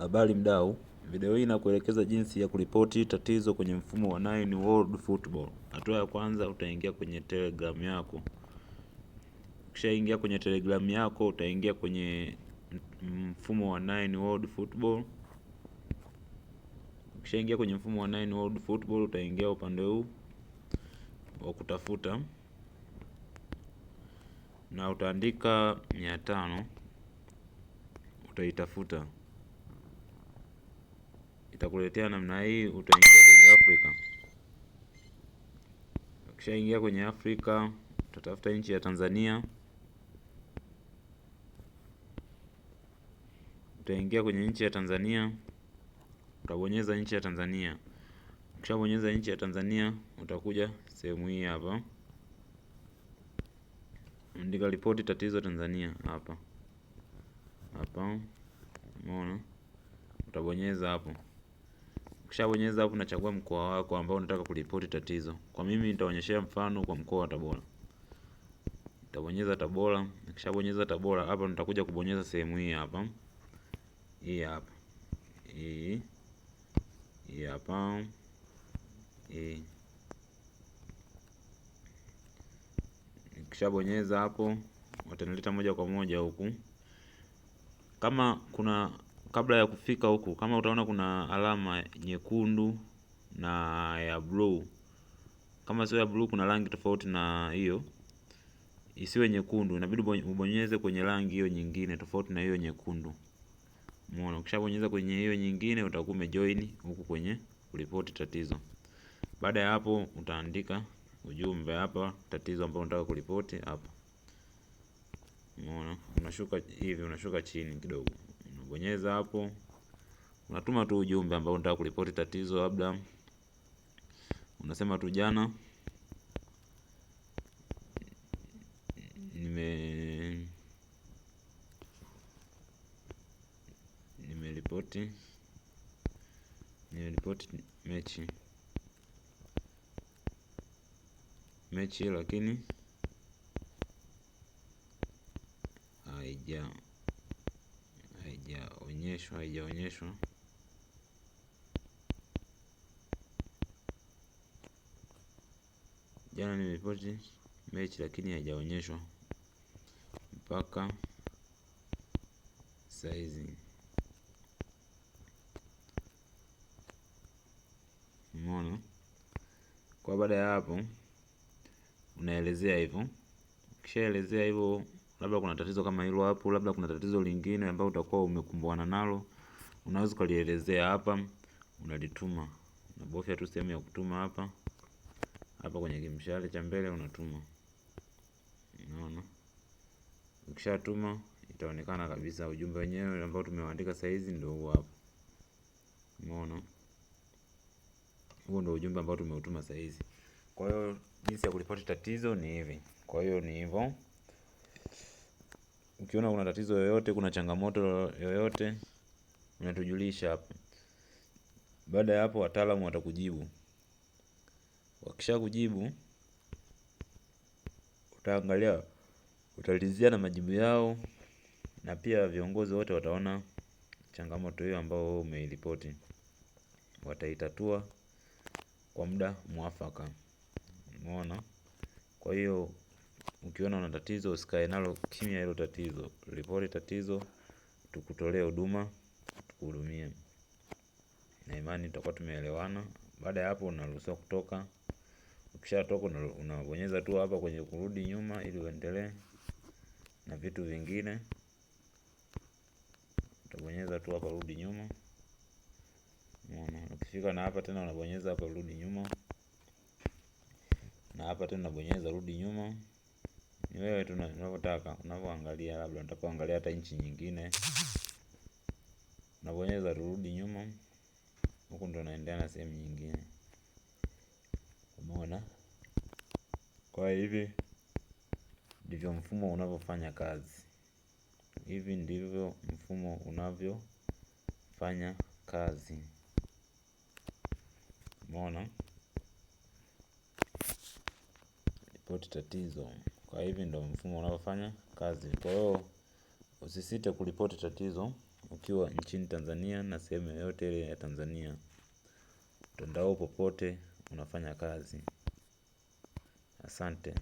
Habari mdau, video hii inakuelekeza jinsi ya kuripoti tatizo kwenye mfumo wa Nine World Football. Hatua ya kwanza, utaingia kwenye Telegram yako. Ukishaingia kwenye Telegram yako, utaingia kwenye mfumo wa Nine World Football. Ukishaingia kwenye mfumo wa Nine World Football, utaingia upande huu wa kutafuta na utaandika 500, utaitafuta. Itakuletea namna hii, utaingia kwenye Afrika. Ukishaingia kwenye Afrika, utatafuta nchi ya Tanzania. Utaingia kwenye nchi ya Tanzania, utabonyeza nchi ya Tanzania. Ukishabonyeza nchi ya Tanzania, utakuja sehemu hii hapa. Andika ripoti tatizo Tanzania hapa. Hapa. Umeona? Utabonyeza hapo. Ukishabonyeza hapo, unachagua mkoa wako ambao unataka kuripoti tatizo. Kwa mimi nitaonyeshea mfano kwa mkoa wa Tabora. Nitabonyeza Tabora. Nikishabonyeza Tabora hapa, nitakuja kubonyeza sehemu hii hapa. Hii hapa. Hii hapa. Nikishabonyeza hapo, watanileta moja kwa moja huku. Kama kuna kabla ya kufika huku, kama utaona kuna alama nyekundu na ya blue. Kama sio ya blue, kuna rangi tofauti na hiyo. Isiwe nyekundu, inabidi ubonyeze kwenye rangi hiyo nyingine tofauti na hiyo nyekundu. Umeona? Ukishabonyeza kwenye hiyo nyingine, utakuwa umejoin huku kwenye kuripoti tatizo. Baada ya hapo, utaandika ujumbe hapa, tatizo ambalo unataka kuripoti hapa. Umeona? Unashuka hivi, unashuka chini kidogo. Unabonyeza hapo. Unatuma tu ujumbe ambao unataka kuripoti tatizo, labda unasema tu jana nimeripoti mechi lakini haijaonyeshwa. Jana nimeripoti mechi lakini haijaonyeshwa mpaka saizi. Umeona? Kwa baada ya hapo, unaelezea hivyo. Ukishaelezea hivyo, labda kuna tatizo kama hilo hapo, labda kuna tatizo lingine ambalo utakuwa umekumbana nalo, unaweza kulielezea hapa, unalituma. Unabofya tu sehemu ya kutuma hapa. Hapa kwenye kimshale cha mbele unatuma. Unaona? Ukishatuma, itaonekana kabisa ujumbe wenyewe ambao tumeandika saa hizi ndio huo hapo. Umeona? Huo ndio ujumbe ambao tumeutuma saa hizi. Kwa hiyo jinsi ya kuripoti tatizo ni hivi. Kwa hiyo ni hivyo. Ukiona kuna tatizo yoyote, kuna changamoto yoyote, unatujulisha hapa. Baada ya hapo, wataalamu watakujibu. Wakishakujibu, utaangalia, utalizia na majibu yao, na pia viongozi wote wataona changamoto hiyo ambayo umeiripoti. Wataitatua kwa muda mwafaka. Umeona? Kwa hiyo ukiona una tatizo, usikae nalo kimya hilo tatizo. Ripoti tatizo, tukutolee huduma, tukuhudumie. Na imani tutakuwa tumeelewana. Baada ya hapo, unaruhusiwa kutoka. Ukishatoka, unabonyeza tu hapa kwenye kurudi nyuma ili uendelee na vitu vingine. Utabonyeza tu hapa rudi nyuma. Unaona? Ukifika na hapa tena unabonyeza hapa rudi nyuma. Na hapa tena unabonyeza rudi nyuma. Ni wewe tu unavyotaka, unavyoangalia, labda unataka kuangalia hata nchi nyingine. Unabonyeza rudi nyuma. Huko ndo unaendelea na sehemu nyingine. Umeona? Kwa hivi ndivyo mfumo unavyofanya kazi. Hivi ndivyo mfumo unavyofanya kazi. Umeona? Ripoti tatizo. Kwa hivi ndio mfumo unavyofanya kazi. Kwa hiyo usisite kuripoti tatizo ukiwa nchini Tanzania na sehemu yoyote ile ya Tanzania. Mtandao popote unafanya kazi. Asante.